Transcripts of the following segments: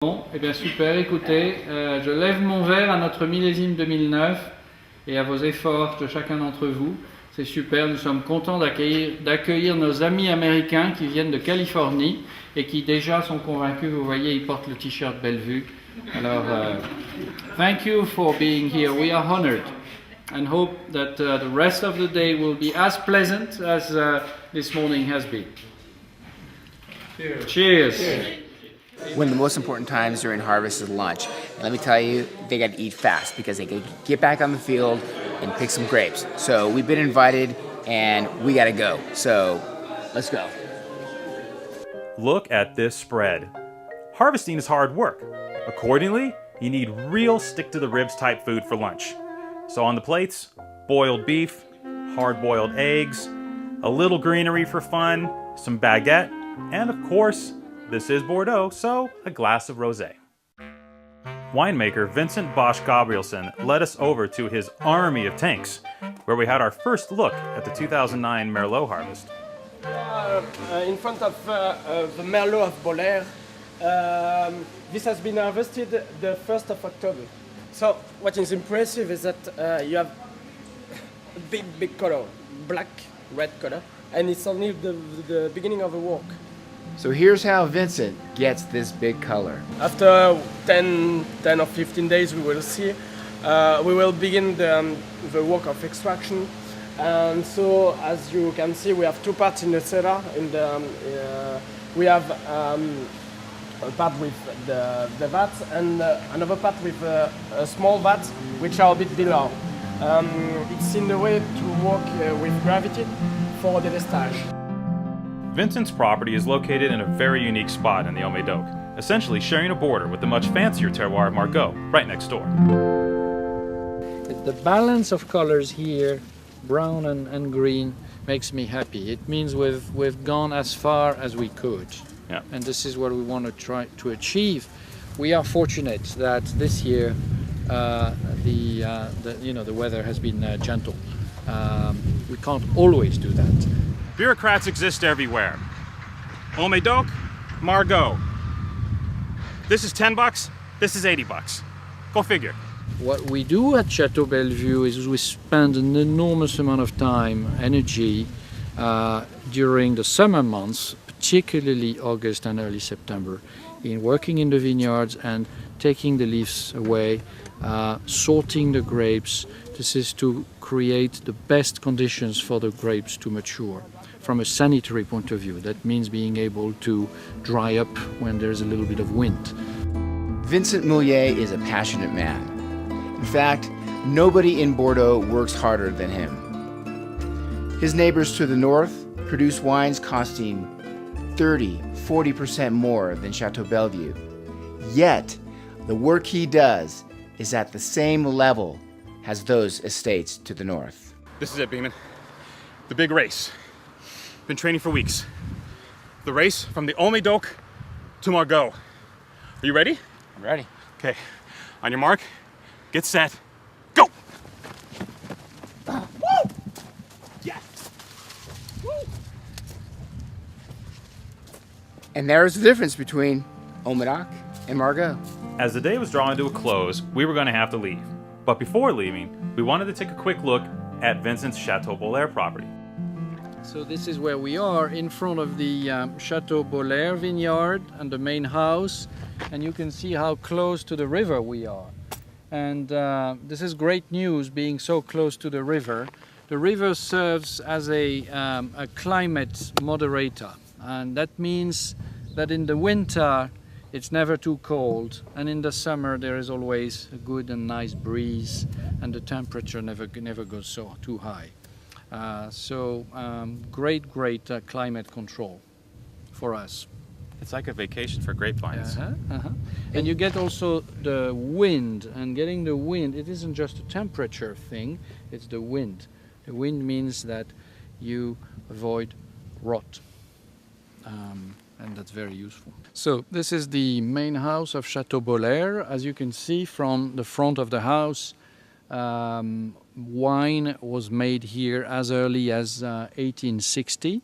Bon, eh bien super, écoutez, je lève mon verre à notre millésime 2009 et à vos efforts de chacun d'entre vous. C'est super, nous sommes contents d'accueillir nos amis américains qui viennent de Californie et qui déjà sont convaincus, vous voyez, ils portent le t-shirt Belle-Vue. Alors, thank you for being here, we are honored and hope that the rest of the day will be as pleasant as this morning has been. Cheers. Cheers. Cheers. One of the most important times during harvest is lunch. And let me tell you, they got to eat fast because they got to get back on the field and pick some grapes. So we've been invited and we got to go. So let's go. Look at this spread. Harvesting is hard work. Accordingly, you need real stick-to-the-ribs type food for lunch. So on the plates, boiled beef, hard-boiled eggs, a little greenery for fun, some baguette, and of course, this is Bordeaux, so a glass of rosé. Winemaker Vincent Bosch Gabrielson led us over to his army of tanks, where we had our first look at the 2009 Merlot harvest. In front of the Merlot of Boulaire. This has been harvested the 1st of October. So what is impressive is that you have a big color, black, red color, and it's only the beginning of the work. So here's how Vincent gets this big color. After 10 or 15 days, we will see. We will begin the work of extraction. And so, as you can see, we have two parts in the cellar. We have a part with the vat and another part with a small vat, which are a bit below. It's in the way to work with gravity for the délestage. Vincent's property is located in a very unique spot in the Haut Medoc, essentially sharing a border with the much fancier terroir of Margaux, right next door. The balance of colors here, brown and green, makes me happy. It means we've gone as far as we could. Yeah. And this is what we want to try to achieve. We are fortunate that this year the weather has been gentle. We can't always do that. Bureaucrats exist everywhere. Haut Medoc, Margaux. This is $10, this is $80. Go figure. What we do at Chateau Belle-Vue is we spend an enormous amount of time, energy, during the summer months, particularly August and early September, in working in the vineyards and taking the leaves away, sorting the grapes. This is to create the best conditions for the grapes to mature. From a sanitary point of view, that means being able to dry up when there's a little bit of wind. Vincent Moulier is a passionate man. In fact, nobody in Bordeaux works harder than him. His neighbors to the north produce wines costing 30–40% more than Chateau Belle-Vue. Yet, the work he does is at the same level as those estates to the north. This is it, Beeman. The big race. Been training for weeks. The race from the Haut Medoc to Margaux. Are you ready? I'm ready. Okay, on your mark, get set, go! Woo! Yes! Woo! And there's the difference between Haut Medoc and Margaux. As the day was drawing to a close, we were going to have to leave. But before leaving, we wanted to take a quick look at Vincent's Chateau Boulaire property. So this is where we are, in front of the Chateau Boulaire vineyard and the main house, and you can see how close to the river we are. And this is great news, being so close to the river. The river serves as a climate moderator, and that means that in the winter it's never too cold, and in the summer there is always a good and nice breeze, and the temperature never goes too high. Great climate control for us. It's like a vacation for grapevines. And you get also the wind, and getting the wind, it isn't just a temperature thing, it's the wind. The wind means that you avoid rot, and that's very useful. So this is the main house of Chateau Boulaire. As you can see from the front of the house, wine was made here as early as 1860.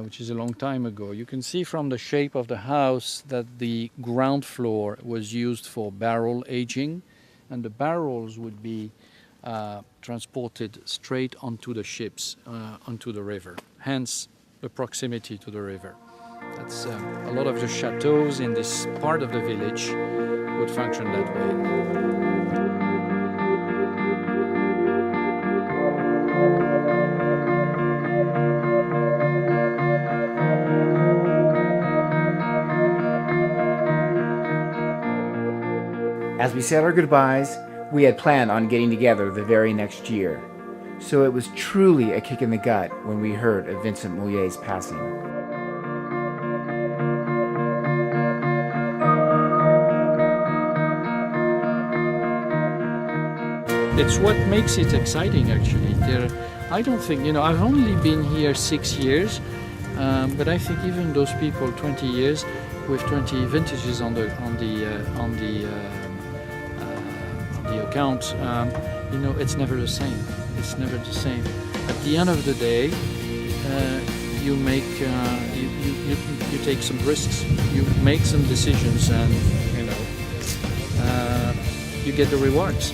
which is a long time ago. You can see from the shape of the house that the ground floor was used for barrel aging, and the barrels would be transported straight onto the ships, onto the river, hence the proximity to the river. That's a lot of the chateaux in this part of the village would function that way. As we said our goodbyes, we had planned on getting together the very next year. So it was truly a kick in the gut when we heard of Vincent Moulier's passing. It's what makes it exciting, actually. I don't think, I've only been here 6 years, but I think even those people 20 years with 20 vintages on the account, it's never the same. It's never the same. At the end of the day, you make you take some risks, you make some decisions, and you get the rewards.